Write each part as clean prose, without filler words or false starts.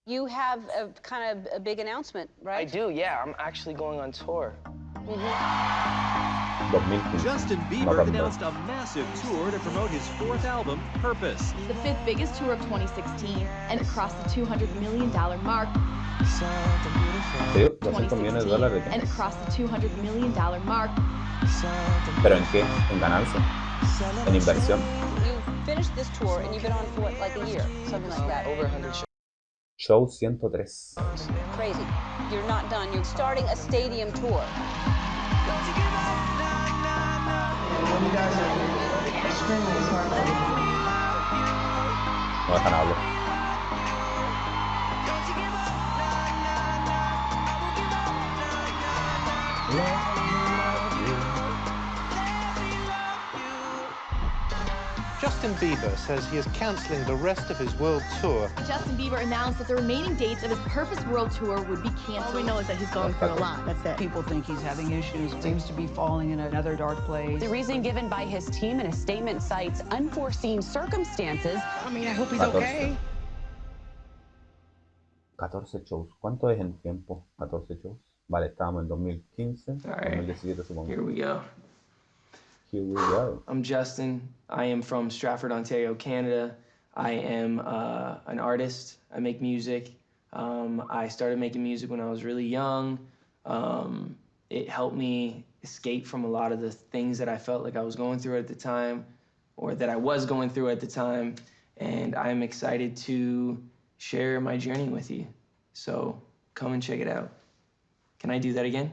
You have a kind of a big announcement, right? I do, yeah. I'm actually going on tour. Justin Bieber announced a massive tour to promote his fourth album, Purpose. The fifth biggest tour of 2016, and it crossed the $200 million mark. Sí, $200 millones de dólares. And it crossed the $200 million mark. ¿Pero en qué? ¿En ganancia? ¿En inversión? You finished this tour and you've been on for what, like a year, something like that. Over 100 shows. Show 103. Crazy. You're not done. You're starting a stadium tour. No dejan hablar. Justin Bieber says he is cancelling the rest of his world tour. Justin Bieber announced that the remaining dates of his Purpose World Tour would be canceled. All we know is that he's going through a lot. That's it. People think he's having issues, seems to be falling in another dark place. The reason given by his team in a statement cites unforeseen circumstances. I mean, I hope he's okay. 14 shows. ¿Cuánto es en tiempo? 14 shows. Vale, estábamos en 2015, right. 2017 supongo. Here we go. Here we go. I'm Justin. I am from Stratford, Ontario, Canada. I am an artist. I make music. I started making music when I was really young. It helped me escape from a lot of the things that I felt like I was going through at the time, or that I was going through at the time. And I'm excited to share my journey with you. So come and check it out. Can I do that again?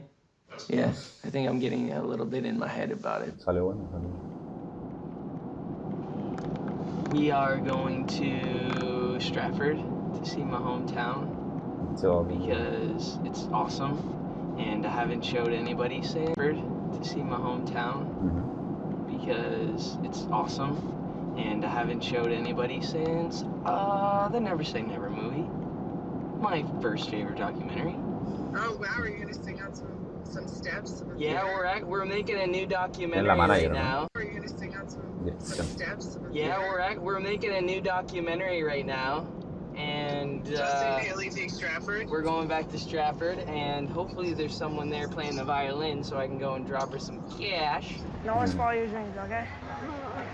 Yeah, I think I'm getting a little bit in my head about it. Salió bueno, salió. We are going to Stratford to see my hometown because it's awesome, and I haven't showed anybody Stratford to see my hometown because it's awesome, and I haven't showed anybody since the Never Say Never movie, my first favorite documentary. Oh wow, are you gonna sing out some steps? Yeah, we're making a new documentary right now. Are you gonna sing out some steps? Yeah, we're making a new documentary right now, and Justin Haley takes Stratford. We're going back to Stratford, and hopefully there's someone there playing the violin, so I can go and drop her some cash. No one spoil your dreams, okay?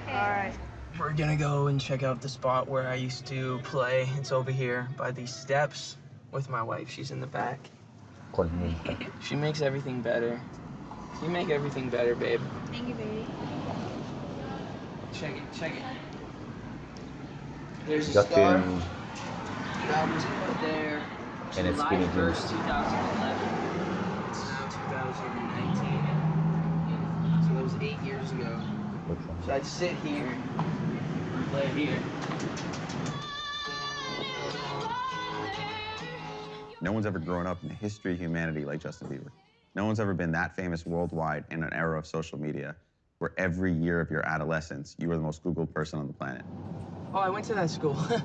All right. We're gonna go and check out the spot where I used to play. It's over here by these steps with my wife. She's in the back. She makes everything better. You make everything better, babe. Thank you, baby. Check it, check it. There's a Justin. star. The album's put there. And it's July 1st, 2011. It's now 2019. So that was 8 years ago. So I'd sit here, play here. No one's ever grown up in the history of humanity like Justin Bieber. No one's ever been that famous worldwide in an era of social media where every year of your adolescence, you were the most Googled person on the planet. Oh, I went to that school. I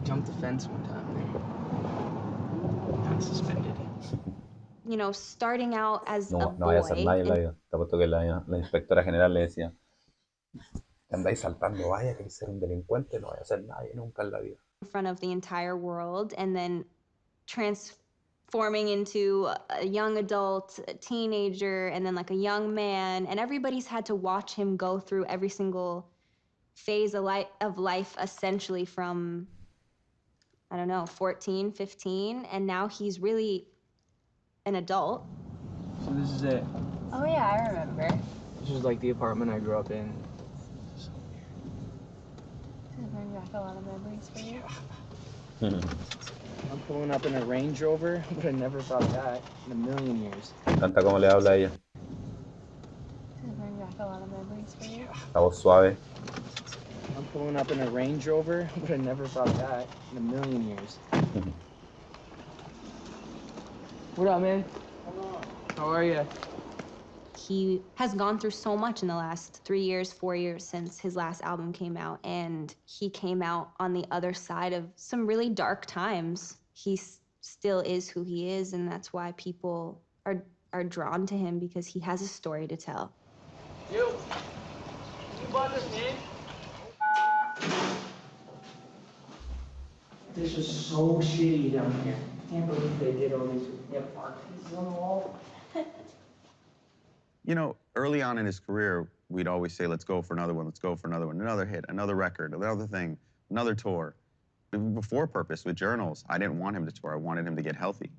jumped the fence one time. Got suspended. You know, starting out as a No boy. vaya a hacer nadie en la vida. Te apuesto que la inspectora general le decía: te andáis saltando, vaya, queréis ser un delincuente, no vaya a ser nadie nunca en la vida. In front of the entire world, and then transforming into a young adult, a teenager, and then like a young man, and everybody's had to watch him go through every single phase of life essentially from, I don't know, 14, 15, and now he's really an adult. So this is it. Oh yeah, I remember. This is like the apartment I grew up in. Does it bring back a lot of memories for you? I'm pulling up in a Range Rover. I would have never thought that in a million years. Canta como le habla a ella. Does it bring back a lot of memories for you? La voz suave. I'm pulling up in a Range Rover. I would have never thought that in a million years. What up, man? How are you? He has gone through so much in the last 3 years, 4 years since his last album came out, and he came out on the other side of some really dark times. He still is who he is, and that's why people are drawn to him, because he has a story to tell. You bought this, man? This was so shitty down here. I can't believe they did all these art pieces on the wall. You know, early on in his career, we'd always say, let's go for another one, let's go for another one, another hit, another record, another thing, another tour. Before Purpose, with Journals, I didn't want him to tour. I wanted him to get healthy.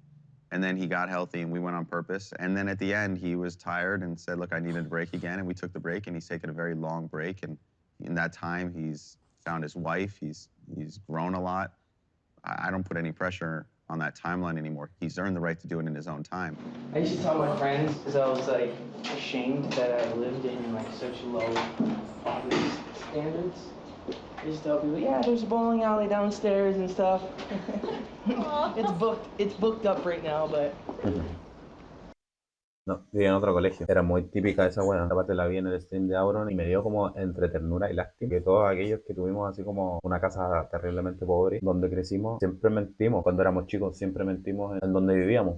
And then he got healthy and we went on Purpose. And then at the end, he was tired and said, look, I needed a break again. And we took the break, and he's taken a very long break. And in that time, he's found his wife. He's grown a lot. I don't put any pressure on that timeline anymore. He's earned the right to do it in his own time. I used to tell my friends, because I was like ashamed that I lived in like such low poverty standards. I used to tell people, yeah, there's a bowling alley downstairs and stuff. It's booked up right now, but... No, vivía en otro colegio. Era muy típica esa weá. Aparte la vi en el stream de Auron y me dio como entre ternura y lástima que todos aquellos que tuvimos así como una casa terriblemente pobre donde crecimos, siempre mentimos. Cuando éramos chicos siempre mentimos en donde vivíamos.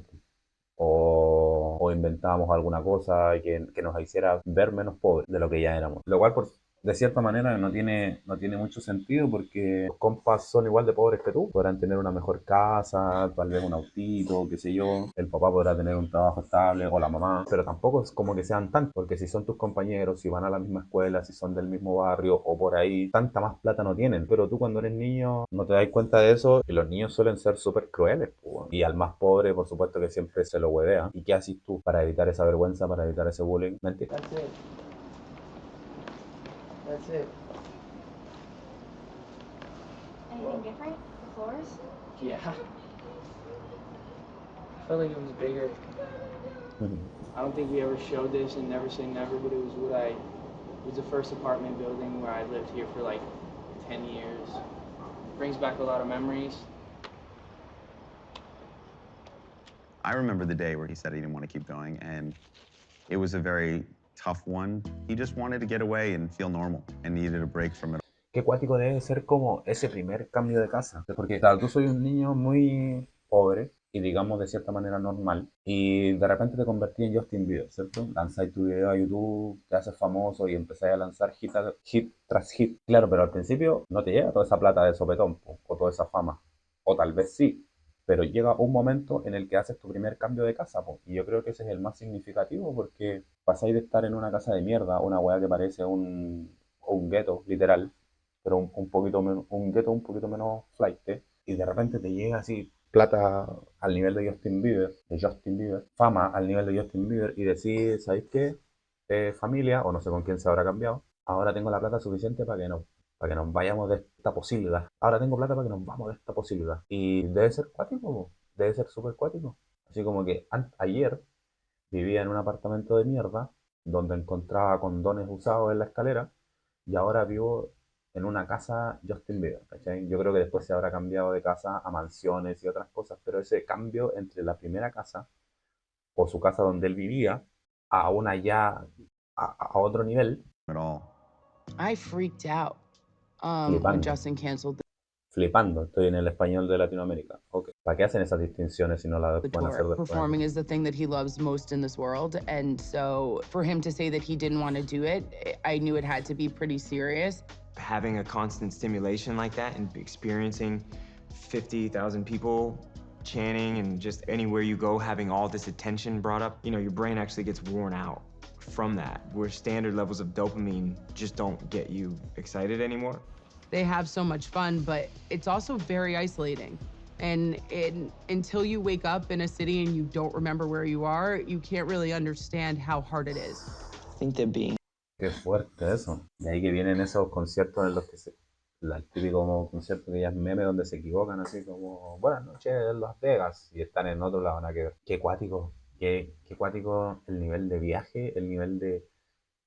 O inventábamos alguna cosa que nos hiciera ver menos pobres de lo que ya éramos. Lo cual, de cierta manera, no tiene mucho sentido porque los compas son igual de pobres que tú. Podrán tener una mejor casa, tal vez un autito, qué sé yo. El papá podrá tener un trabajo estable o la mamá. Pero tampoco es como que sean tantos, porque si son tus compañeros, si van a la misma escuela, si son del mismo barrio o por ahí, tanta más plata no tienen. Pero tú cuando eres niño no te das cuenta de eso y los niños suelen ser súper crueles. Y al más pobre, por supuesto que siempre se lo huevea. ¿Y qué haces tú para evitar esa vergüenza, para evitar ese bullying? Mentir. That's it. Anything different? The floors? Yeah. I felt like it was bigger. I don't think we ever showed this in Never Say Never, but it was the first apartment building where I lived here for like 10 years. Brings back a lot of memories. I remember the day where he said he didn't want to keep going, and it was a very tough one. He just wanted to get away and feel normal and needed a break from it. Qué cuático debe ser como ese primer cambio de casa. Porque claro, tú soy un niño muy pobre y digamos de cierta manera normal y de repente te convertí en Justin Bieber, ¿cierto? Lanzáis tu video a YouTube, te haces famoso y empezáis a lanzar hit tras hit. Claro, pero al principio no te llega toda esa plata de sopetón o toda esa fama. O tal vez sí. Pero llega un momento en el que haces tu primer cambio de casa, po. Y yo creo que ese es el más significativo porque pasáis de estar en una casa de mierda, una weá que parece un gueto, literal, pero un gueto un poquito menos flight, y de repente te llega así plata al nivel de Justin Bieber, fama al nivel de Justin Bieber, y decís, ¿sabéis qué? Familia, o no sé con quién se habrá cambiado, ahora tengo la plata suficiente para que nos vayamos de esta posibilidad. Ahora tengo plata para que nos vamos de esta posibilidad. Y debe ser cuático, debe ser súper cuático. Así como que ayer vivía en un apartamento de mierda, donde encontraba condones usados en la escalera, y ahora vivo en una casa Justin Bieber, ¿cachai? Yo creo que después se habrá cambiado de casa a mansiones y otras cosas, pero ese cambio entre la primera casa, o su casa donde él vivía, a una ya, a otro nivel. I freaked out. When Justin canceled Flipando, estoy en el español de Latinoamérica. Okay. ¿Para qué hacen esas distinciones si no las pueden hacer después? Performing is the thing that he loves most in this world, and so for him to say that he didn't want to do it, I knew it had to be pretty serious. Having a constant stimulation like that and experiencing 50,000 people chanting and just anywhere you go having all this attention brought up, you know, your brain actually gets worn out from that, where standard levels of dopamine just don't get you excited anymore. They have so much fun, but it's also very isolating. And until you wake up in a city and you don't remember where you are, you can't really understand how hard it is. I think they're being... Qué fuerte eso. De ahí que vienen esos conciertos en los que el típico concierto que ya es meme donde se equivocan así como buenas noches en Las Vegas y están en otro lado, nada que ver. Qué cuático. Qué cuático el nivel de viaje, el nivel de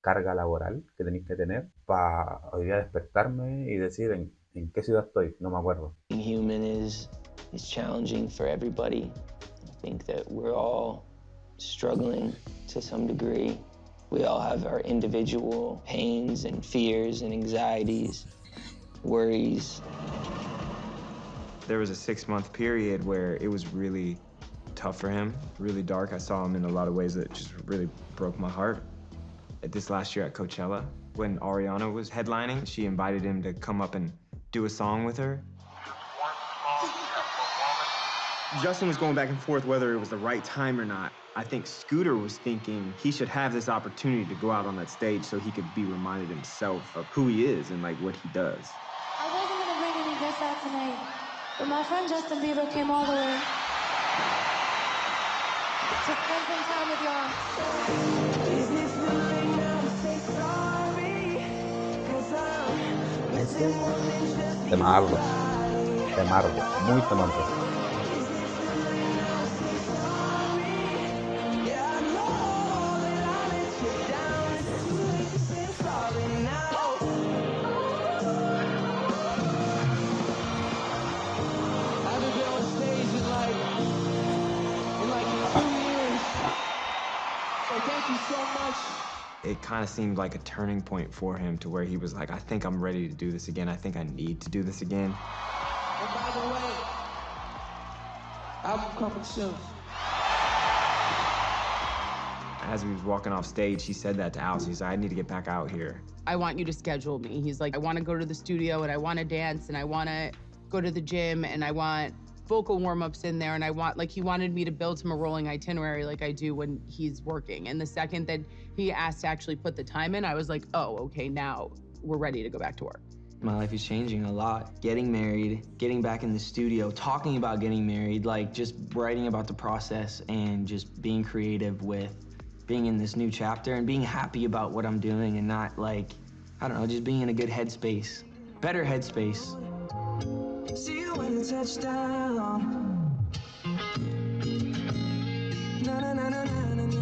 carga laboral que tenéis que tener para hoy día despertarme y decir en qué ciudad estoy, no me acuerdo. Being human is challenging for everybody. I think that we're all struggling to some degree. We all have our individual pains and fears and anxieties, worries. There was a 6-month period where it was really tough for him, really dark. I saw him in a lot of ways that just really broke my heart. This last year at Coachella, when Ariana was headlining, she invited him to come up and do a song with her. Justin was going back and forth whether it was the right time or not. I think Scooter was thinking he should have this opportunity to go out on that stage so he could be reminded himself of who he is and like what he does. I wasn't gonna bring any guests out tonight, but my friend Justin Bieber came all the way to spend some time with y'all. Temardo. Temardo. Muy temardo. It kind of seemed like a turning point for him to where he was like, I think I'm ready to do this again. I think I need to do this again. And by the way, album coming soon. As we was walking off stage, he said that to Alice. He's like, I need to get back out here. I want you to schedule me. He's like, I want to go to the studio and I want to dance and I want to go to the gym and I want vocal warm-ups in there and I want, like, he wanted me to build him a rolling itinerary like I do when he's working. And the second that he asked to actually put the time in, I was like, oh, okay, now we're ready to go back to work. My life is changing a lot. Getting married, getting back in the studio, talking about getting married, like just writing about the process and just being creative with being in this new chapter and being happy about what I'm doing and not like, I don't know, just being in a good headspace, better headspace. See you when you touch down. Na na na na na na na.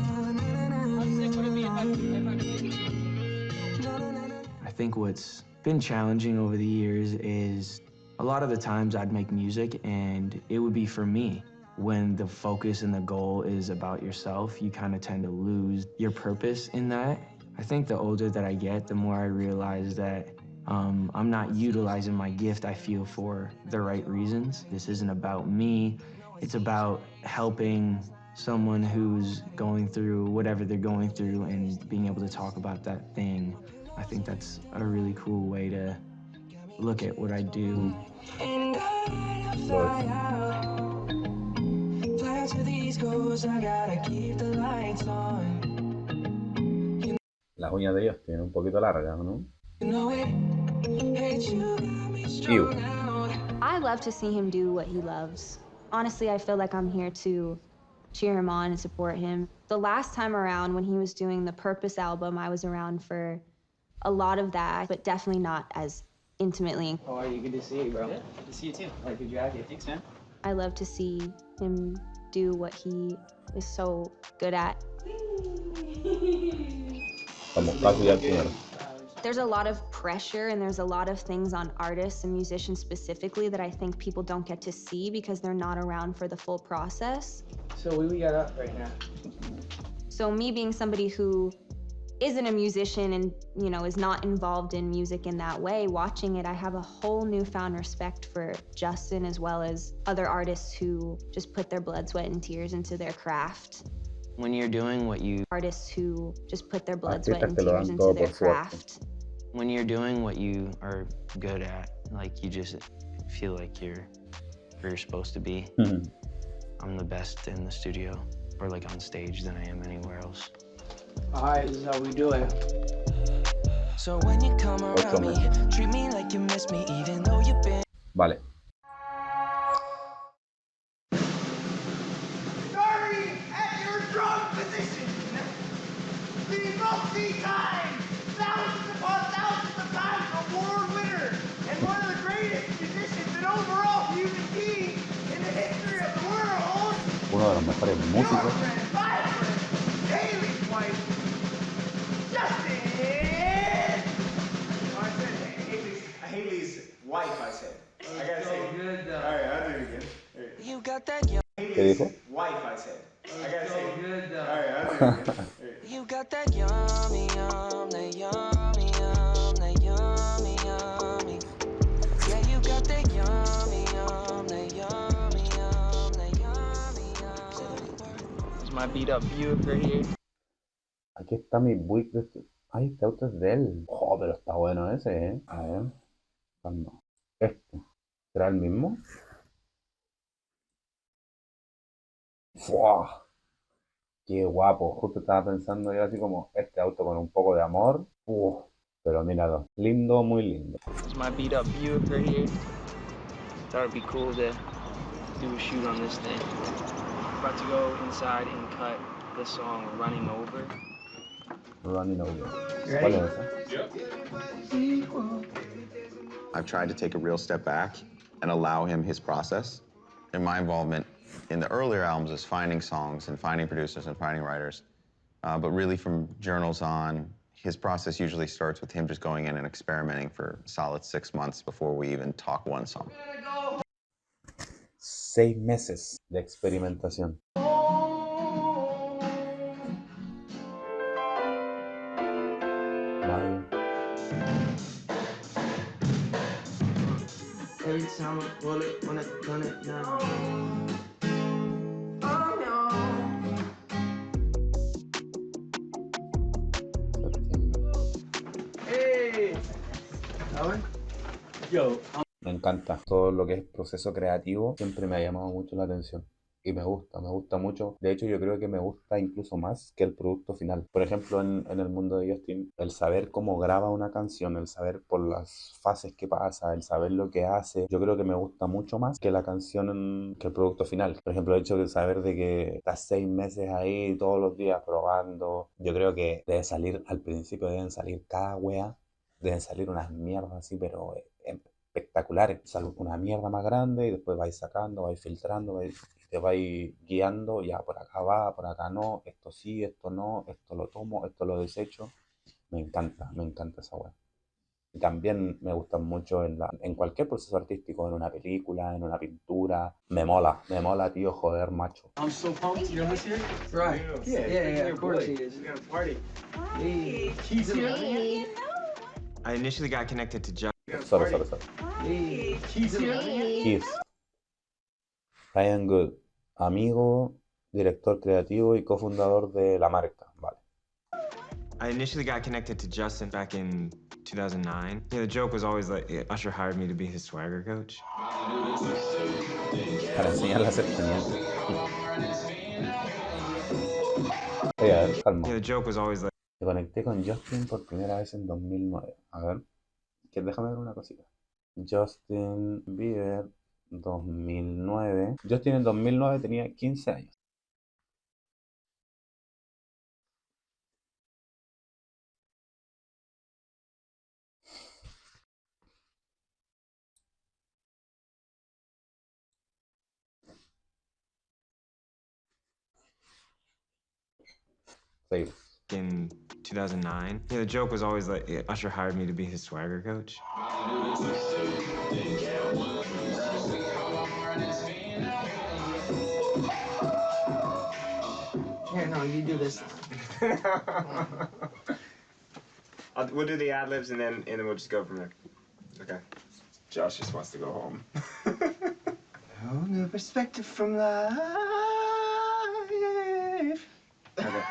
I think what's been challenging over the years is a lot of the times I'd make music and it would be for me. When the focus and the goal is about yourself, you kind of tend to lose your purpose in that. I think the older that I get, the more I realize that I'm not utilizing my gift, I feel, for the right reasons. This isn't about me. It's about helping someone who's going through whatever they're going through and being able to talk about that thing. I think that's a really cool way to look at what I do. Las uñas de ellos tienen un poquito largas, ¿no? Ew. I love to see him do what he loves. Honestly, I feel like I'm here to cheer him on and support him. The last time around when he was doing the Purpose album, I was around for a lot of that, but definitely not as intimately. How are you? Good to see you, bro. Yeah, good to see you too. I like your jacket. Thanks, man. I love to see him do what he is so good at. There's a lot of pressure and there's a lot of things on artists and musicians specifically that I think people don't get to see because they're not around for the full process. So what do we got up right now? So me being somebody who isn't a musician and, you know, is not involved in music in that way, watching it, I have a whole newfound respect for Justin as well as other artists who just put their blood, sweat, and tears into their craft. When you're doing what you... Artists who just put their blood, sweat, and tears into their craft. When you're doing what you are good at, like you just feel like you're where you're supposed to be. I'm the best in the studio or like on stage than I am anywhere else. All right, this is how we do it. So when you come around me, treat me like you miss me, even though you've been. Vale. Starting at your drum position, the multi-time, thousands upon thousands of times award winner, and one of the greatest musicians and overall human being in the history of the world. Uno de los mejores músicos. Haley's wife, I said. I gotta say. Good, All right, I'll do it again. You got that young. ¿Qué dijo? Wife, I said. I gotta say. Good, All right, I'll do it again. You got that yummy, that yummy, that yummy, yummy. Yeah, you got that yummy, that yummy, that yummy, yummy. This is my beat up Buick right here. Aquí está mi Buick. Ay, este auto es de él. Oh, pero está bueno ese, ¿eh? A ver. ¿Cuándo? Este. ¿Será el mismo? ¡Fua! ¡Qué guapo! Justo estaba pensando yo así como, este auto con un poco de amor. Pero míralo, lindo, muy lindo. This is my beat up Buick right here. Thought it'd be cool to do a shoot on this thing. About to go inside and cut the song Running Over. Running Over. Ready? ¿Cuál es esa? I've tried to take a real step back and allow him his process. And my involvement in the earlier albums is finding songs and finding producers and finding writers. But really from Journals on, his process usually starts with him just going in and experimenting for a solid 6 months before we even talk one song. 6 meses de experimentación. Vale. Every time I pull it, wanna turn it down. Hey! Yo. Me encanta. Todo lo que es proceso creativo siempre me ha llamado mucho la atención. Y me gusta mucho. De hecho, yo creo que me gusta incluso más que el producto final. Por ejemplo, en el mundo de Justin, el saber cómo graba una canción, el saber por las fases que pasa, el saber lo que hace, yo creo que me gusta mucho más que la canción, que el producto final. Por ejemplo, el hecho de saber de que estás 6 meses ahí todos los días probando, yo creo que debe salir, al principio deben salir cada wea, deben salir unas mierdas así, pero espectaculares. Sale una mierda más grande y después vais sacando, vais filtrando, te vais guiando, ya por acá va, por acá no, esto sí, esto no, esto lo tomo, esto lo desecho. Me encanta esa wea. Y también me gustan mucho en cualquier proceso artístico, en una película, en una pintura. Me mola, tío, joder, macho. I'm so pumped. You know who's here? Right. Yeah, of course he is. We got a party. Hey, Keith's here. I initially got connected to Justin. Sorry. Hey, Keith's here. Keith. Ryan Good, amigo, director creativo y cofundador de la marca. Vale. I initially got connected to Justin back in 2009. The joke was always like, Usher hired me to be his swagger coach. Para enseñarle a hacer teniente. Oye, a ver, calma. The joke was always like... Me conecté con Justin por primera vez en 2009. A ver, que déjame ver una cosita. Justin Bieber 2009. Justin en 2009 tenía 15 años. Sí. In 2009. The joke was always like, Usher hired me to be his swagger coach. Here, no, you do this. We'll do the ad-libs and then we'll just go from there. Okay. Josh just wants to go home. Oh, new perspective from life. Okay.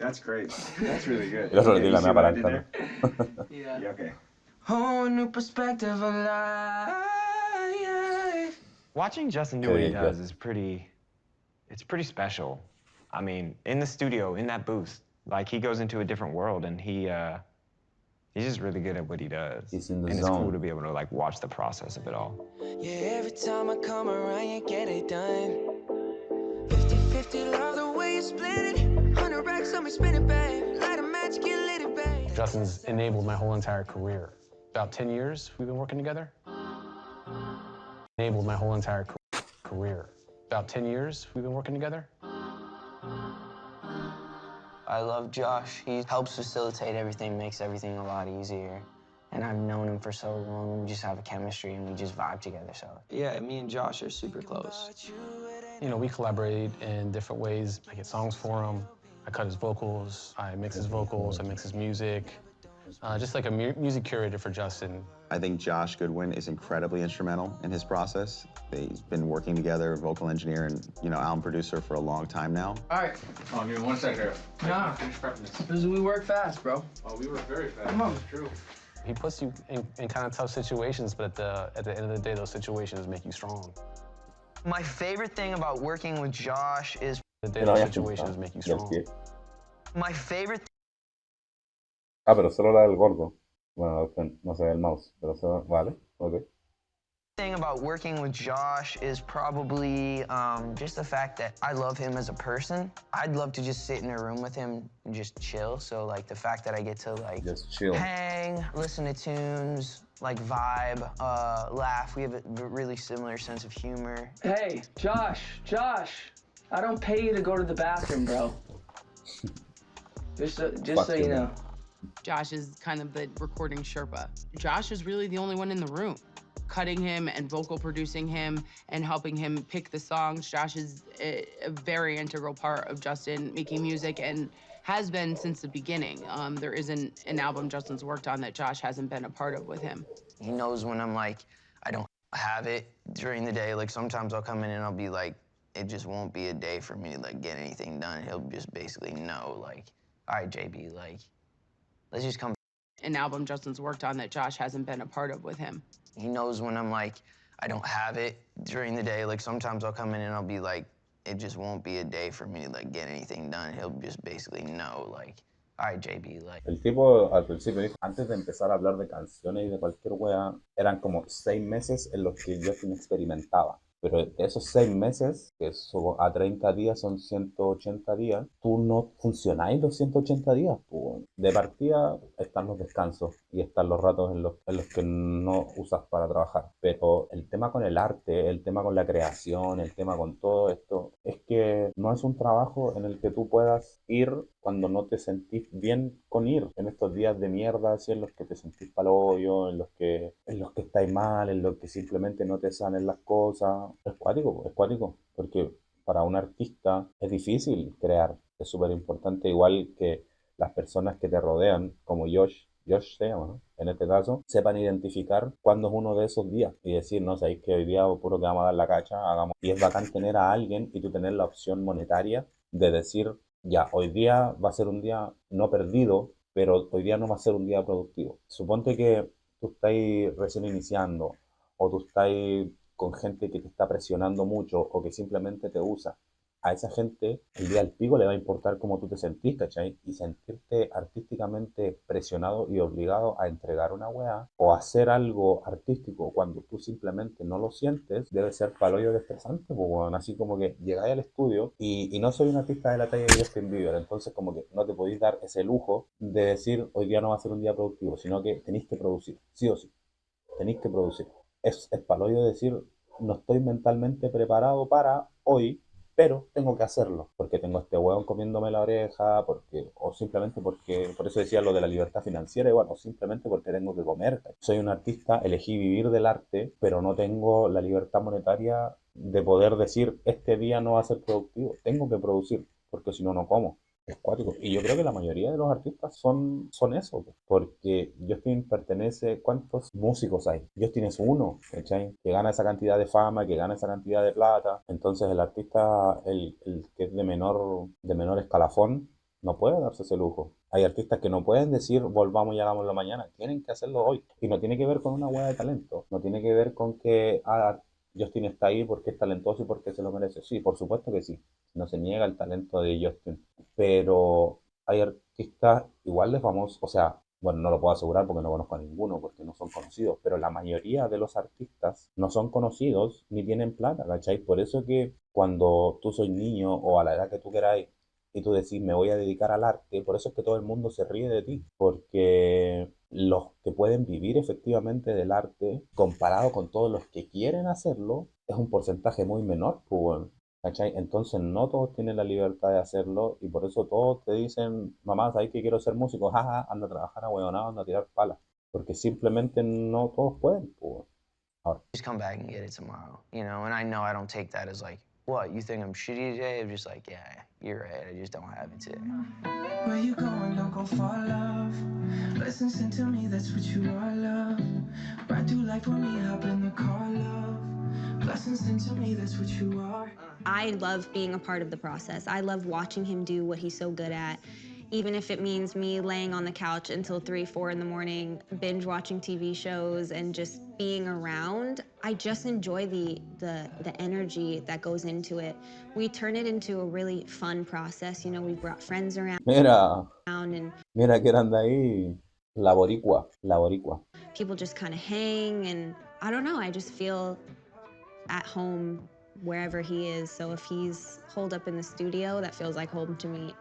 That's great. That's really good. El otro le tiene la mía para adelante. Yeah. Okay. Whole new perspective of life. Watching Justin do what he does is pretty special. I mean, in the studio, in that booth, like he goes into a different world and he's just really good at what he does. He's in the and zone. It's cool to be able to like watch the process of it all. Yeah, every time I come around, you get it done. 50-50, love the way you split it. 100 racks on me, spin it, babe. Light a match, get lit, it, babe. Justin's enabled my whole entire career. About 10 years we've been working together. Enabled my whole entire career. About 10 years we've been working together. I love Josh. He helps facilitate everything, makes everything a lot easier. And I've known him for so long. We just have a chemistry and we just vibe together, so. Yeah, me and Josh are super close. You know, we collaborate in different ways. I get songs for him. I cut his vocals. I mix his vocals. I mix his music. Just like a music curator for Justin. I think Josh Goodwin is incredibly instrumental in his process. He's been working together, vocal engineer and, album producer for a long time now. All right. Oh, give me 1 second here. Nah. Finish prepping this. Because we work fast, bro. Oh, we work very fast. Come on. It's true. He puts you in kind of tough situations, but at the end of the day, those situations make you strong. My favorite thing about working with Josh is the daily situations make you strong. my favorite Ah, pero solo la del gordo. Bueno, no se ve el mouse, pero solo... Vale, ok. thing about working with Josh is probably just the fact that I love him as a person. I'd love to just sit in a room with him and just chill. So like the fact that I get to like just chill, hang, listen to tunes, like vibe, laugh. We have a really similar sense of humor. Hey, Josh, I don't pay you to go to the bathroom, bro. Just so you know. Josh is kind of the recording Sherpa. Josh is really the only one in the room. Cutting him and vocal producing him and helping him pick the songs. Josh is a very integral part of Justin making music and has been since the beginning. There isn't an album Justin's worked on that Josh hasn't been a part of with him. He knows when I'm like, I don't have it during the day. Like sometimes I'll come in and I'll be like, it just won't be a day for me to like get anything done. He'll just basically know like, all right, JB, like, let's just come. An album Justin's worked on that Josh hasn't been a part of with him. He knows when I'm like, I don't have it during the day. Like sometimes I'll come in and I'll be like, it just won't be a day for me to like get anything done. He'll just basically know like, all right, JB, like. El tipo al principio dijo, antes de empezar a hablar de canciones y de cualquier wea, eran como 6 meses en los que Justin experimentaba. Pero de esos 6 meses, que eso a 30 días son 180 días, tú no funcionáis los 180 días. Pues. De partida están los descansos y están los ratos en los que no usas para trabajar. Pero el tema con el arte, el tema con la creación, el tema con todo esto, es que no es un trabajo en el que tú puedas ir cuando no te sentís bien con ir. En estos días de mierda, así en los que te sentís pa'l hoyo, en los que estáis mal, en los que simplemente no te salen las cosas. Es cuático, porque para un artista es difícil crear, es súper importante, igual que las personas que te rodean, como Josh se llama, ¿no? En este caso, sepan identificar cuándo es uno de esos días y decir, no, sabéis que hoy día puro que vamos a dar la cacha, hagamos. Y es bacán tener a alguien y tú tener la opción monetaria de decir, ya, hoy día va a ser un día no perdido, pero hoy día no va a ser un día productivo. Suponte que tú estás recién iniciando o tú estás con gente que te está presionando mucho o que simplemente te usa. A esa gente el día del pico le va a importar cómo tú te sentís, ¿cachai? Y sentirte artísticamente presionado y obligado a entregar una weá o hacer algo artístico cuando tú simplemente no lo sientes, debe ser paloyo de estresante, pues bueno, así como que llegáis al estudio y no soy un artista de la talla de Justin Bieber, entonces como que no te podéis dar ese lujo de decir hoy día no va a ser un día productivo, sino que tenéis que producir, sí o sí, tenéis que producir. Es paloyo decir no estoy mentalmente preparado para hoy, pero tengo que hacerlo, porque tengo este hueón comiéndome la oreja, o simplemente porque, por eso decía lo de la libertad financiera, igual, o simplemente porque tengo que comer. Soy un artista, elegí vivir del arte, pero no tengo la libertad monetaria de poder decir, este día no va a ser productivo, tengo que producir, porque si no, no como. Es cuático. Y yo creo que la mayoría de los artistas son eso, porque Justin pertenece, ¿cuántos músicos hay? Justin es uno, ¿cachai? Que gana esa cantidad de fama, que gana esa cantidad de plata. Entonces el artista, el que es de menor escalafón, no puede darse ese lujo. Hay artistas que no pueden decir volvamos y hagámoslo mañana, tienen que hacerlo hoy. Y no tiene que ver con una hueá de talento, no tiene que ver con que Justin está ahí porque es talentoso y porque se lo merece. Sí, por supuesto que sí. No se niega el talento de Justin. Pero hay artistas igual de famosos, o sea, bueno, no lo puedo asegurar porque no conozco a ninguno, porque no son conocidos, pero la mayoría de los artistas no son conocidos ni tienen plata, ¿cachai? Por eso que cuando tú sois niño o a la edad que tú queráis y tú decís me voy a dedicar al arte, por eso es que todo el mundo se ríe de ti, porque los que pueden vivir efectivamente del arte, comparado con todos los que quieren hacerlo, es un porcentaje muy menor, pues bueno, ¿cachai? Entonces no todos tienen la libertad de hacerlo y por eso todos te dicen, mamá, ¿sabes que quiero ser músico? Jaja, anda a trabajar a huevonado, anda a tirar palas, porque simplemente no todos pueden, pues bueno. Ahora. Just come back and get it tomorrow, you know, and I know I don't take that as like, what, you think I'm shitty today? I'm just like, yeah, you're right, I just don't have it today. Where you going, don't go far, love. Lessons sent to me, that's what you are, love. Ride through life with me, hop in the car, love. Lessons sent to me, that's what you are. I love being a part of the process. I love watching him do what he's so good at. Even if it means me laying on the couch until 3, 4 in the morning, binge watching TV shows and just being around, I just enjoy the energy that goes into it. We turn it into a really fun process. You know, we brought friends around Mira, and mira que anda ahí. La boricua, la boricua. people just kind of hang, and I don't know, I just feel at home wherever he is. So if he's holed up in the studio, that feels like home to me.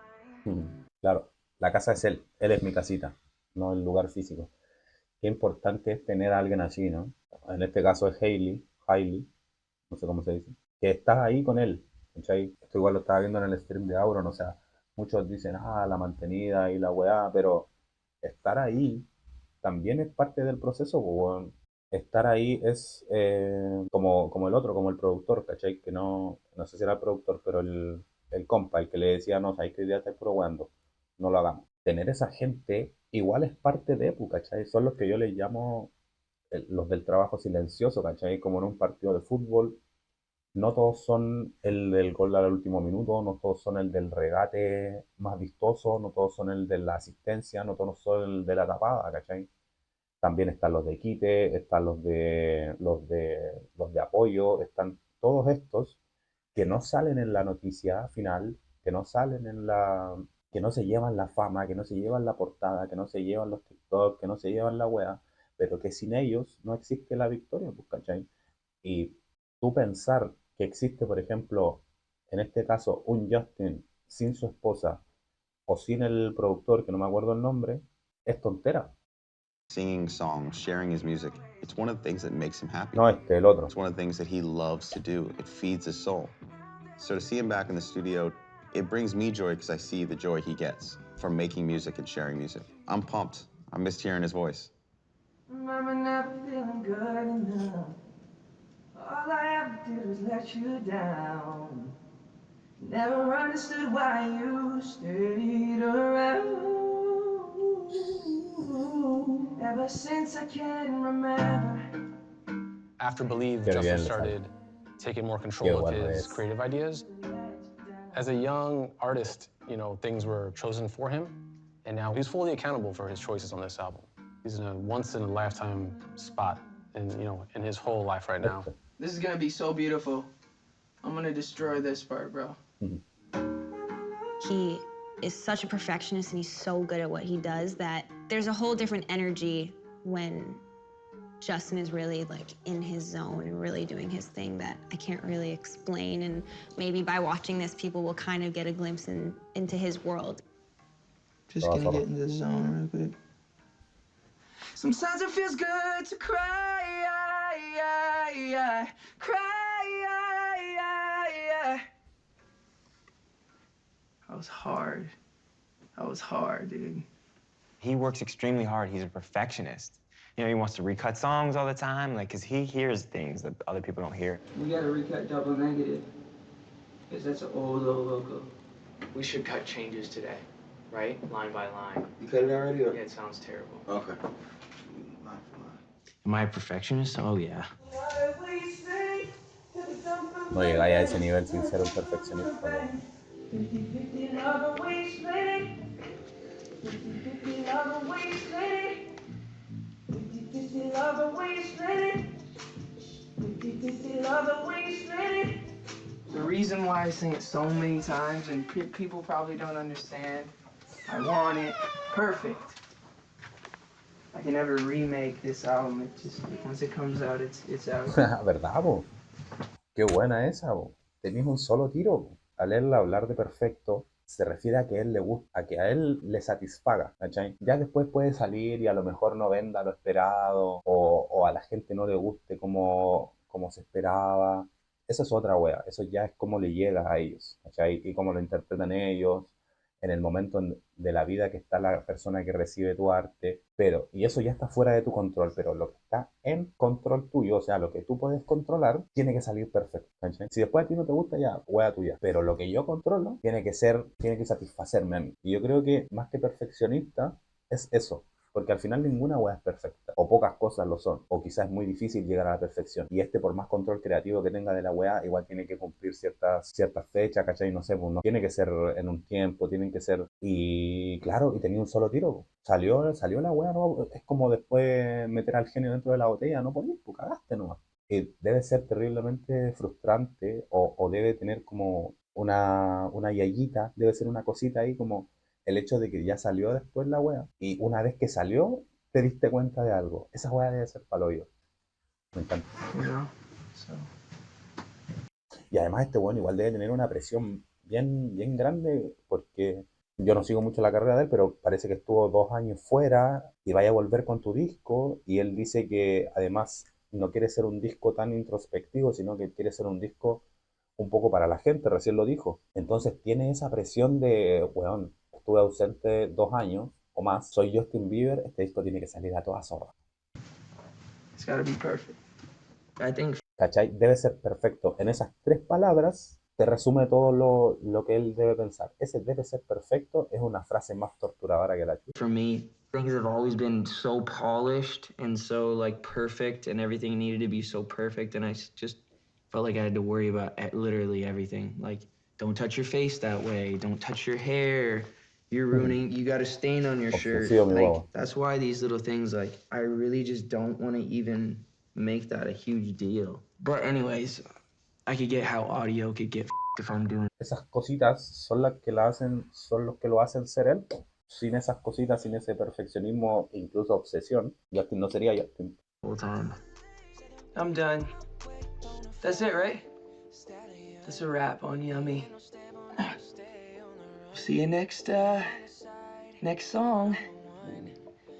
Claro, la casa es él es mi casita, no el lugar físico. Qué importante es tener a alguien así, ¿no? En este caso es Hailey, no sé cómo se dice, que estás ahí con él, ¿cachai? Esto igual lo estaba viendo en el stream de Auron, o sea, muchos dicen, la mantenida y la weá, pero estar ahí también es parte del proceso, pues, weón. Estar ahí es como el otro, como el productor, ¿cachai? Que no sé si era el productor, pero el compa, el que le decía, no, sabes que hoy día estáis probando, no lo hagamos. Tener esa gente igual es parte de EPU, ¿cachai? Son los que yo les llamo los del trabajo silencioso, ¿cachai? Como en un partido de fútbol, no todos son el del gol al último minuto, no todos son el del regate más vistoso, no todos son el de la asistencia, no todos son el de la tapada, ¿cachai? También están los de quite, están los de apoyo, están todos estos que no salen en la noticia final, que no salen que no se llevan la fama, que no se llevan la portada, que no se llevan los TikTok, que no se llevan la wea, pero que sin ellos no existe la victoria, pues, ¿cachai? Y tú pensar que existe, por ejemplo, en este caso, un Justin sin su esposa o sin el productor, que no me acuerdo el nombre, es tontera. Singing songs, sharing his music, it's one of the things that makes him happy. No, el otro. It's one of the things that he loves to do. It feeds his soul. So to see him back in the studio, it brings me joy because I see the joy he gets from making music and sharing music. I'm pumped. I missed hearing his voice. Remember never feeling good enough. All I ever did was let you down. Never understood why you stayed around. Ever since I can remember. After Believe, Qué bien Justin le started taking more control of his creative ideas. As a young artist, you know, things were chosen for him, and now he's fully accountable for his choices on this album. He's in a once-in-a-lifetime spot in his whole life right now. This is gonna be so beautiful. I'm gonna destroy this part, bro. He is such a perfectionist and he's so good at what he does that there's a whole different energy when Justin is really like in his zone and really doing his thing that I can't really explain. And maybe by watching this, people will kind of get a glimpse into his world. Just gonna get into the zone real quick. Sometimes it feels good to cry, That was hard, dude. He works extremely hard. He's a perfectionist. You know, he wants to recut songs all the time, like, because he hears things that other people don't hear. We gotta recut double negative, because that's an old vocal. We should cut changes today, right? Line by line. You cut it already? Or? Yeah, it sounds terrible. Okay. Am I a perfectionist? Oh, yeah. No llegáis a ese nivel sin ser un perfeccionista. The reason why I sing it so many times and people probably don't understand, I want it perfect. I can never remake this album. It just, once it comes out, it's out. ¿Verdad, po? Qué buena esa, po. Tenés un solo tiro, po. Al él hablar de perfecto, se refiere a que a él le gusta, a que a él le satisfaga, ¿cachai? Ya después puede salir y a lo mejor no venda lo esperado, o a la gente no le guste como se esperaba. Eso es otra wea, eso ya es como le llega a ellos, ¿cachai? Y cómo lo interpretan ellos, en el momento de la vida que está la persona que recibe tu arte, y eso ya está fuera de tu control, pero lo que está en control tuyo, o sea, lo que tú puedes controlar, tiene que salir perfecto, ¿cachai? Si después a ti no te gusta, ya, wea tuya, pero lo que yo controlo, tiene que satisfacerme a mí, y yo creo que más que perfeccionista, es eso, Porque al final ninguna weá es perfecta, o pocas cosas lo son, o quizás es muy difícil llegar a la perfección. Y por más control creativo que tenga de la weá, igual tiene que cumplir ciertas fechas, ¿cachai? No sé, pues no tiene que ser en un tiempo, tienen que ser... Y claro, y tenía un solo tiro, pues. Salió la weá, ¿no? Es como después meter al genio dentro de la botella, no podías, pues cagaste nomás. Debe ser terriblemente frustrante, o debe tener como una yayita, debe ser una cosita ahí como el hecho de que ya salió después la wea. Y una vez que salió, te diste cuenta de algo. Esa wea debe ser paloyo. Me encanta. Y además este bueno igual debe tener una presión bien grande, porque yo no sigo mucho la carrera de él, pero parece que estuvo 2 años fuera y vaya a volver con tu disco. Y él dice que además no quiere ser un disco tan introspectivo, sino que quiere ser un disco un poco para la gente, recién lo dijo. Entonces tiene esa presión de, weón, estuve ausente 2 años o más, soy Justin Bieber, este disco tiene que salir a toda zorra. It's gotta be perfect. I think... ¿Cachai? Debe ser perfecto. En esas 3 palabras te resume todo lo que él debe pensar. Ese debe ser perfecto es una frase más torturadora que la chucha. For me, things have always been so polished and so like perfect, and everything needed to be so perfect, and I just felt like I had to worry about literally everything. Like, don't touch your face that way, don't touch your hair, you're ruining, you got a stain on your shirt. Like, that's why these little things, like, I really just don't want to even make that a huge deal. But anyways, I could get how audio could get if I'm doing. Esas cositas son las que son los que lo hacen ser él. Sin esas cositas, sin ese perfeccionismo, incluso obsesión, Justin no sería Justin. All time. I'm done. That's it, right? That's a wrap on Yummy. See you next song,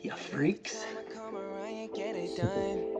you freaks. Get it done.